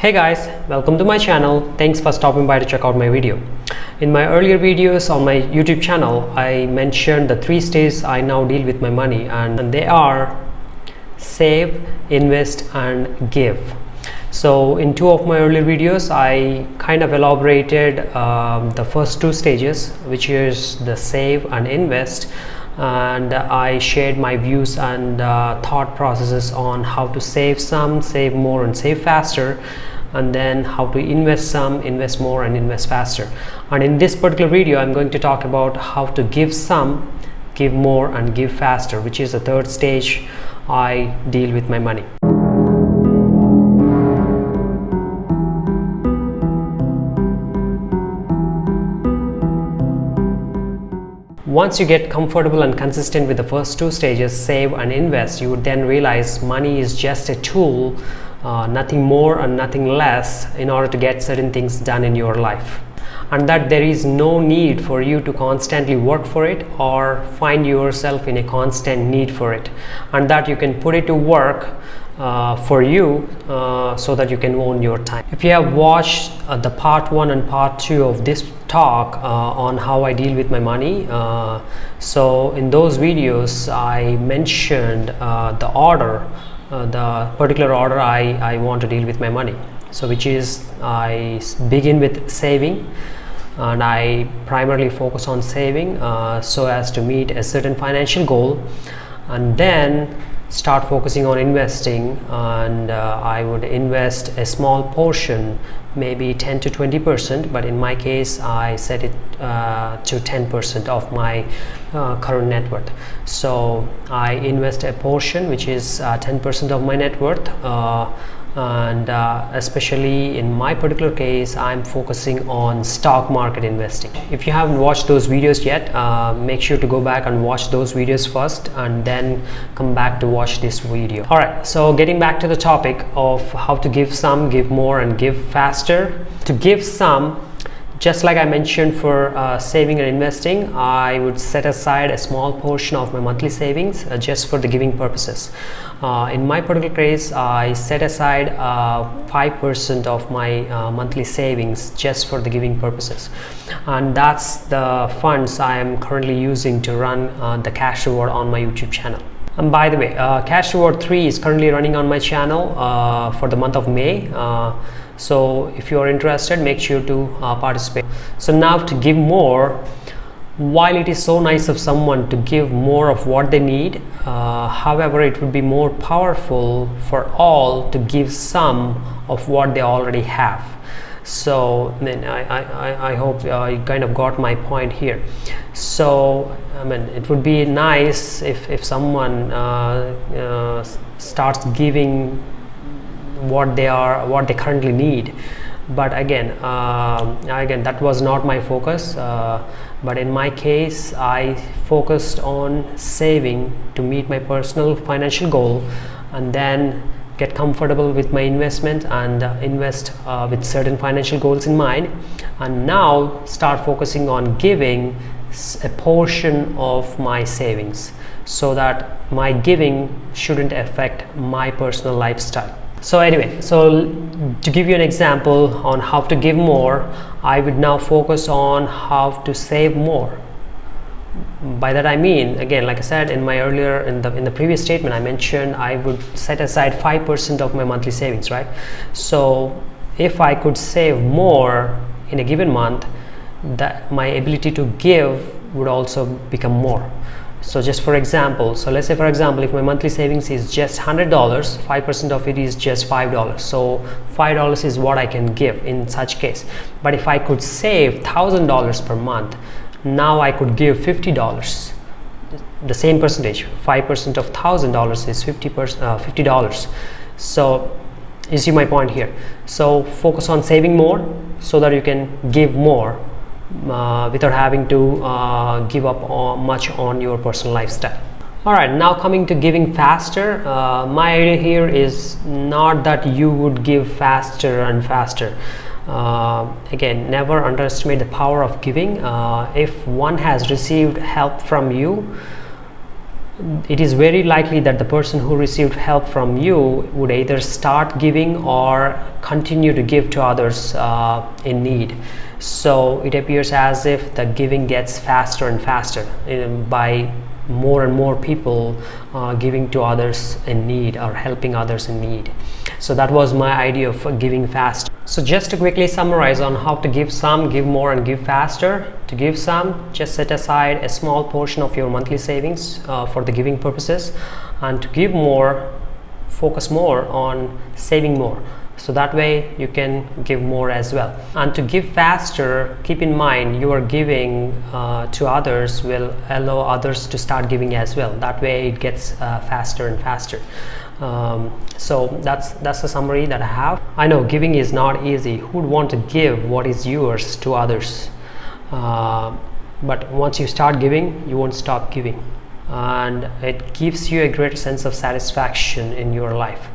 Hey guys, welcome to my channel. Thanks for stopping by to check out my video. In my earlier videos on my YouTube channel, I mentioned the 3 stages I now deal with my money, and they are save, invest and give. So in 2 of my earlier videos, I kind of elaborated the first 2 stages, which is the save and invest, and I shared my views and thought processes on how to save some, save more and save faster, and then how to invest some, invest more and invest faster. And in this particular video, I'm going to talk about how to give some, give more and give faster, which is the 3rd stage I deal with my money. Once you get comfortable and consistent with the first 2 stages, save and invest, you would then realize money is just a tool, nothing more and nothing less, in order to get certain things done in your life, and that there is no need for you to constantly work for it or find yourself in a constant need for it, and that you can put it to work for you so that you can own your time. If you have watched the part 1 and part 2 of this talk on how I deal with my money, so in those videos I mentioned the order, the particular order I want to deal with my money. So which is, I begin with saving, and I primarily focus on saving so as to meet a certain financial goal, and then start focusing on investing, and I would invest a small portion, maybe 10 to 20%, but in my case I set it to 10% of my current net worth. So I invest a portion which is 10% of my net worth, and especially in my particular case, I'm focusing on stock market investing. If you haven't watched those videos yet, make sure to go back and watch those videos first and then come back to watch this video. Alright, so getting back to the topic of how to give some, give more and give faster. To give some, just like I mentioned for saving and investing, I would set aside a small portion of my monthly savings just for the giving purposes. In my particular case, I set aside 5% of my monthly savings just for the giving purposes, and that's the funds I am currently using to run the cash reward on my YouTube channel. And by the way, cash reward 3 is currently running on my channel for the month of May. So if you are interested, make sure to participate. So now, to give more, while it is so nice of someone to give more of what they need, however, it would be more powerful for all to give some of what they already have. So then I hope you kind of got my point here. So I mean, it would be nice if someone starts giving what they currently need, but again that was not my focus, but in my case I focused on saving to meet my personal financial goal, and then get comfortable with my investment and invest with certain financial goals in mind, and now start focusing on giving a portion of my savings so that my giving shouldn't affect my personal lifestyle. So anyway, so to give you an example on how to give more, I would now focus on how to save more. By that I mean, again, like I said in my earlier, in the previous statement, I mentioned I would set aside 5% of my monthly savings, right? So if I could save more in a given month, that my ability to give would also become more. So just for example, so let's say for example, if my monthly savings is just $100, 5% of it is just $5. So $5 is what I can give in such case. But if I could save $1,000 per month, now I could give $50. The same percentage, 5% of $1,000 is $50. So you see my point here. So focus on saving more so that you can give more without having to give up much on your personal lifestyle. Alright, now coming to giving faster, my idea here is not that you would give faster and faster. Again, never underestimate the power of giving. If one has received help from you, it is very likely that the person who received help from you would either start giving or continue to give to others in need. So it appears as if the giving gets faster and faster by more and more people giving to others in need or helping others in need. So that was my idea of giving fast. So just to quickly summarize on how to give some, give more and give faster. To give some, just set aside a small portion of your monthly savings for the giving purposes, and to give more, focus more on saving more, so that way you can give more as well. And to give faster, keep in mind your giving to others will allow others to start giving as well. That way it gets faster and faster. So that's the summary that I have. I know giving is not easy. Who would want to give what is yours to others? But once you start giving, you won't stop giving, and it gives you a greater sense of satisfaction in your life.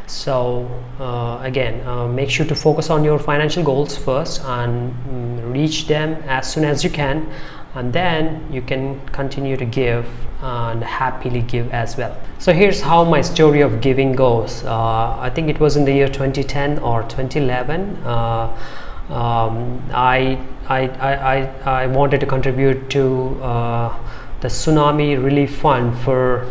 So again, make sure to focus on your financial goals first and reach them as soon as you can, and then you can continue to give and happily give as well. So here's how my story of giving goes. I think it was in the year 2010 or 2011. I wanted to contribute to the tsunami relief fund for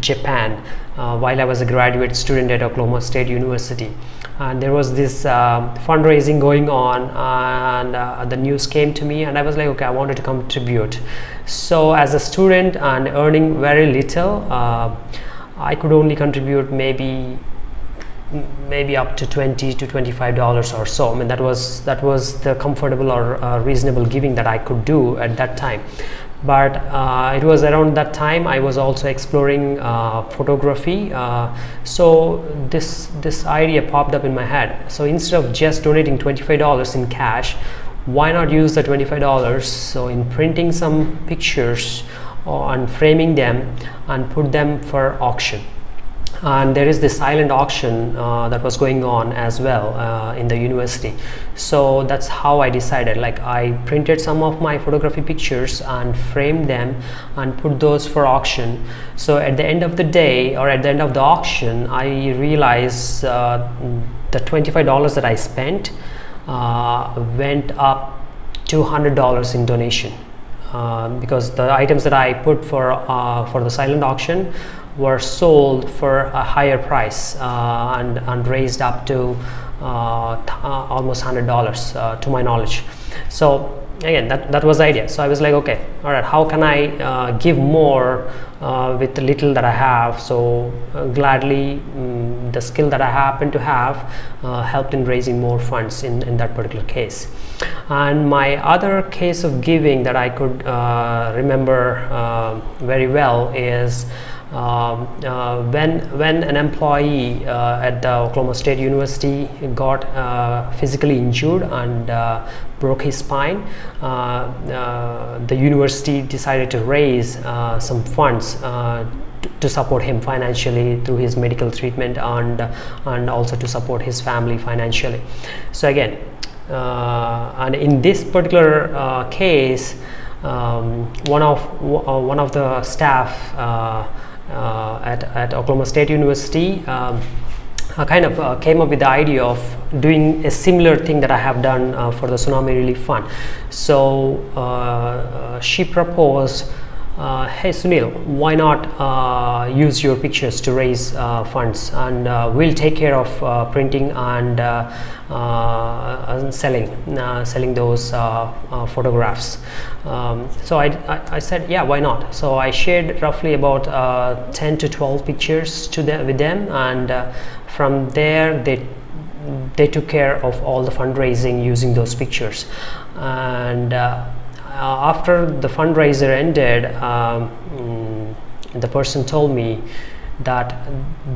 Japan while I was a graduate student at Oklahoma State University. And there was this fundraising going on, and the news came to me, and I was like, okay, I wanted to contribute. So as a student and earning very little, I could only contribute maybe up to $20 to $25 or so. I mean, that was the comfortable or reasonable giving that I could do at that time. But it was around that time I was also exploring photography, so this idea popped up in my head. So instead of just donating $25 in cash, why not use the $25 so in printing some pictures and framing them and put them for auction. And there is this silent auction that was going on as well in the university. So that's how I decided, like I printed some of my photography pictures and framed them and put those for auction. So at the end of the day, or at the end of the auction, I realized the $25 that I spent went up to $100 in donation, because the items that I put for the silent auction were sold for a higher price and raised up to almost $100 to my knowledge. So again, that was the idea. So I was like, okay, all right, how can I give more with the little that I have? So gladly, the skill that I happen to have helped in raising more funds in that particular case. And my other case of giving that I could remember very well is when an employee at the Oklahoma State University got physically injured and broke his spine, the university decided to raise some funds to support him financially through his medical treatment, and also to support his family financially. So again, and in this particular case, one of the staff at Oklahoma State University kind of came up with the idea of doing a similar thing that I have done for the Tsunami Relief Fund. So she proposed, hey Sunil, why not use your pictures to raise funds, and we'll take care of printing and selling those photographs. So I said, yeah, why not? So I shared roughly about 10 to 12 pictures with them, and from there they took care of all the fundraising using those pictures. And after the fundraiser ended, the person told me that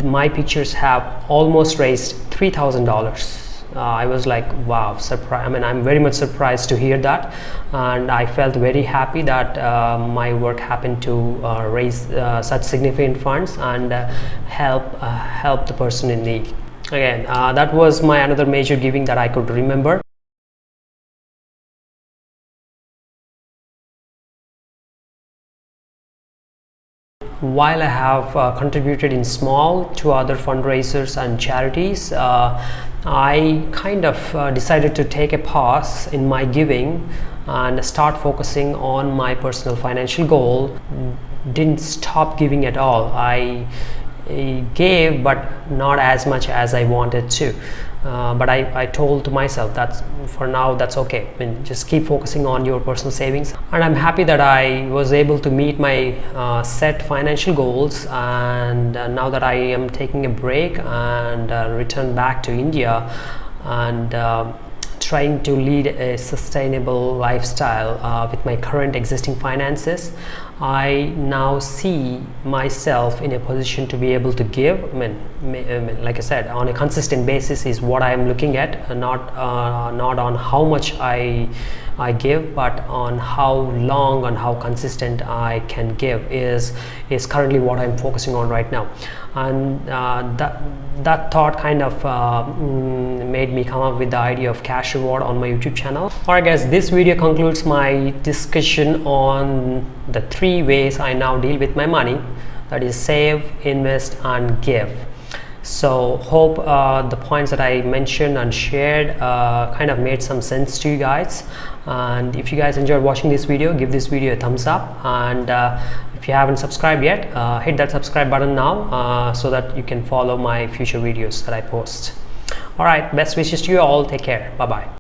my pictures have almost raised $3,000. I was like, wow, surprised. I mean, I'm very much surprised to hear that, and I felt very happy that my work happened to raise such significant funds and help the person in need. Again, that was my another major giving that I could remember. while I have contributed in small to other fundraisers and charities, I kind of decided to take a pause in my giving and start focusing on my personal financial goal. Didn't stop giving at all. I gave, but not as much as I wanted to. But I told myself that for now that's okay. I mean, just keep focusing on your personal savings. And I'm happy that I was able to meet my set financial goals. And now that I am taking a break and return back to India and trying to lead a sustainable lifestyle with my current existing finances, I now see myself in a position to be able to give. I mean, like I said, on a consistent basis is what I am looking at, not on how much I give, but on how long and how consistent I can give is currently what I'm focusing on right now. And that thought kind of made me come up with the idea of cash reward on my YouTube channel. Alright guys, this video concludes my discussion on the 3 ways I now deal with my money, that is save, invest and give. So hope the points that I mentioned and shared kind of made some sense to you guys. And if you guys enjoyed watching this video, give this video a thumbs up. And if you haven't subscribed yet, hit that subscribe button now so that you can follow my future videos that I post. Alright, best wishes to you all. Take care. Bye bye.